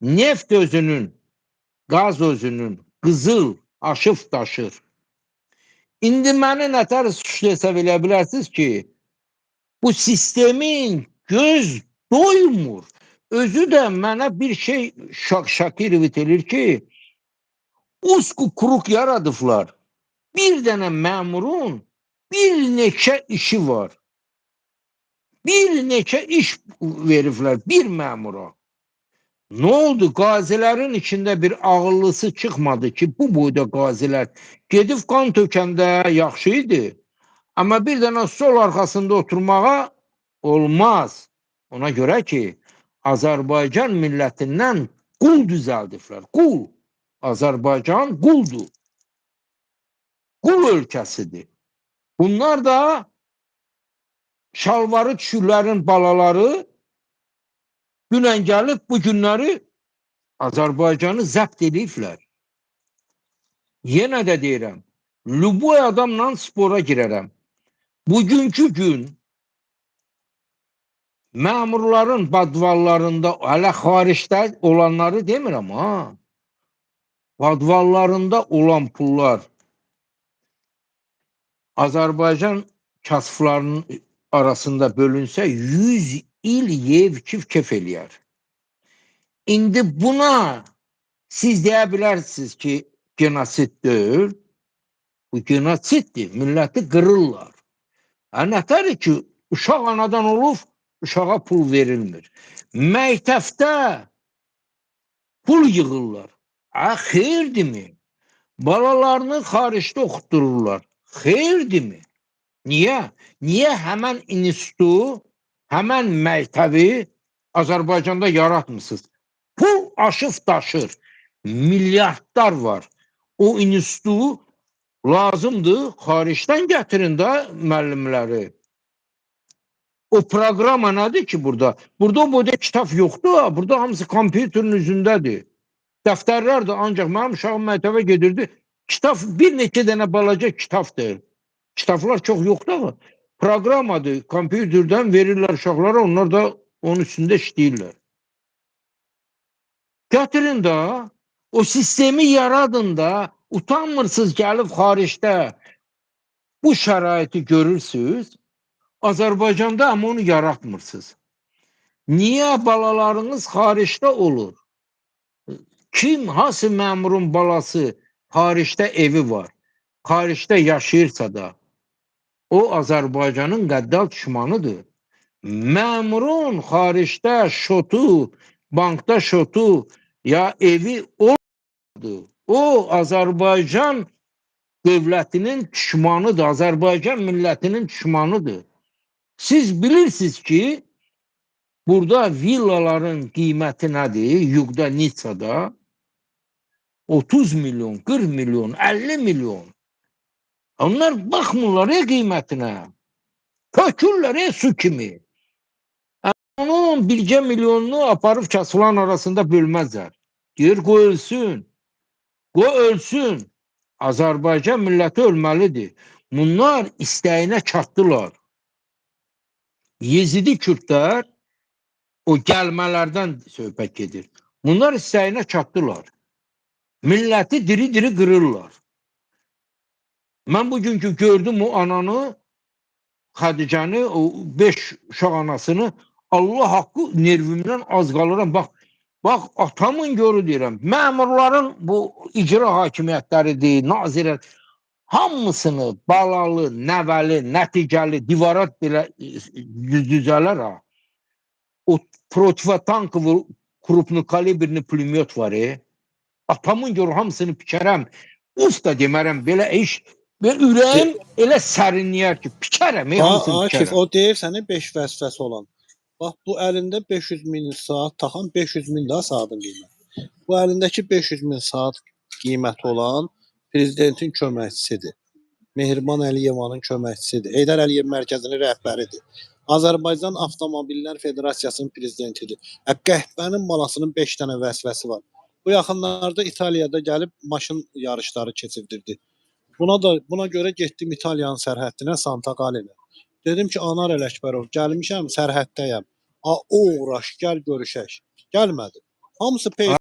Neft özünün, qaz özünün, qızıl aşıb daşır. İndi məni nətər suçlu hesab elə bilərsiniz ki, bu sistemin göz doymur. Özü də mənə bir şey şakir edir ki, usku kuruk yaradıblar. Bir dənə məmurun bir neçə işi var. Bir neçə iş veriblər bir məmura. Ne oldu? Gazilerin içinde bir ağıllısı çıkmadı ki bu boyda gaziler gedib qan tökəndə yaxşıydı. Ama bir dənə sol arkasında oturmağa olmaz. Ona göre ki Azərbaycan milletinden qul düzəldiblər. Qul. Azərbaycan quldur. Qul ölkəsidir. Bunlar da şalvarı düşürlərin balaları dünən gəlib bu günləri Azərbaycanı zəbt ediblər. Yenə də deyirəm, Luboy adamla spora girərəm. Bugünkü gün məmurların badvallarında, hələ xaricdə olanları demirəm ha, badvallarında olan pullar Azərbaycan kasıflarının arasında bölünsə 100 il yev kif eləyər. İndi buna siz deyə bilərsiniz ki, genosid deyil. Bu genosiddir. Milləti qırırlar. Nətər ki, uşaq anadan olub, uşağa pul verilmir. Məktəbdə pul yığırlar. Xeyirdirmi? Balalarını xaricdə oxutdururlar. Xeyirdirmi? Niyə? Niyə həmən institutu, həmən məktəbi Azərbaycanda yaratmısınız? Pul aşıb daşır. Milyardlar var. O institutu lazımdır, xaricdən gətirin də müəllimləri. O proqrama nədir ki burada? Burada o boyda kitab yoxdur, burada hamısı kompüterin üzündədir. Dəftərlər də ancaq mənim uşağım məktəbə gedirdi. Kitab bir neçə dənə balaca kitabdır. Kitablar çox yoxdur ama proqramadır, kompüterdən verirlər uşaqlara, onlar da onun üstündə işləyirlər. Gətirin də, o sistemi yaradın da, utanmırsınız gəlib xaricdə bu şəraiti görürsünüz, Azərbaycanda ama onu yaratmırsınız. Niyə balalarınız xaricdə olur? Kim, hansı məmurun balası xaricdə evi var, xaricdə yaşayırsa da, o Azərbaycanın qəddar düşmanıdır. Məmurun xaricdə şotu, bankda şotu ya evi olmadı. O Azərbaycan devletinin düşmanıdır, Azərbaycan millətinin düşmanıdır. Siz bilirsiniz ki, burada villaların qiyməti nədir? Yugda, Nitsada 30 milyon, 40 milyon, 50 milyon. Onlar baxmırlar qiymətinə. Tökürlər su kimi. Onun bircə milyonunu aparıb kasıfların arasında bölməzlər. Deyir, qoy ölsün. Qoy ölsün. Azərbaycan milləti ölməlidir. Bunlar istəyinə çatdılar. Yezidi Kürtlər o gəlmələrdən söhbət gedir. Bunlar istəyinə çatdılar. Milləti diri-diri qırırlar. Mən bugünkü gördüm o ananı, Xədicəni, o 5 uşaq anasını, Allah haqqı nervimdən az qalıram. Bax atamın görü deyirəm. Məmurların bu icra hakimiyyətləridir, nazirət, hamısını balalı, nəvəli, nəticəli, divara belə düzələr ha. O protivotankovu kruplu kalibrli pulemyot var. Atamın görü hamısını pikərəm. Uf da demərəm, belə iş, ürəyim elə sərinləyər ki, pikərəm, hamısını pikərəm. Akif, o deyir sənə 5 vəzifəsi olan. Bax, bu əlində 500 min saat taxan 500 min daha saatın qiyməti. Bu əlindəki 500 min saat qiyməti olan prezidentin köməkçisidir. Mehriban Əliyevanın köməkçisidir. Heydər Əliyev mərkəzinin rəhbəridir. Azərbaycan Avtomobillər Federasiyasının prezidentidir. Qəhbənin balasının 5 dənə vəzifəsi var. Bu yaxınlarda İtaliyada gəlib maşın yarışları keçirdirdi. Buna görə getdim İtaliyanın sərhəddinə, Santa Qalenə. Dedim ki, Anar Ələkbərov, gəlmişəm, sərhəddəyəm. O uğraş, gəl görüşək. Gəlmədi. Hamısı pay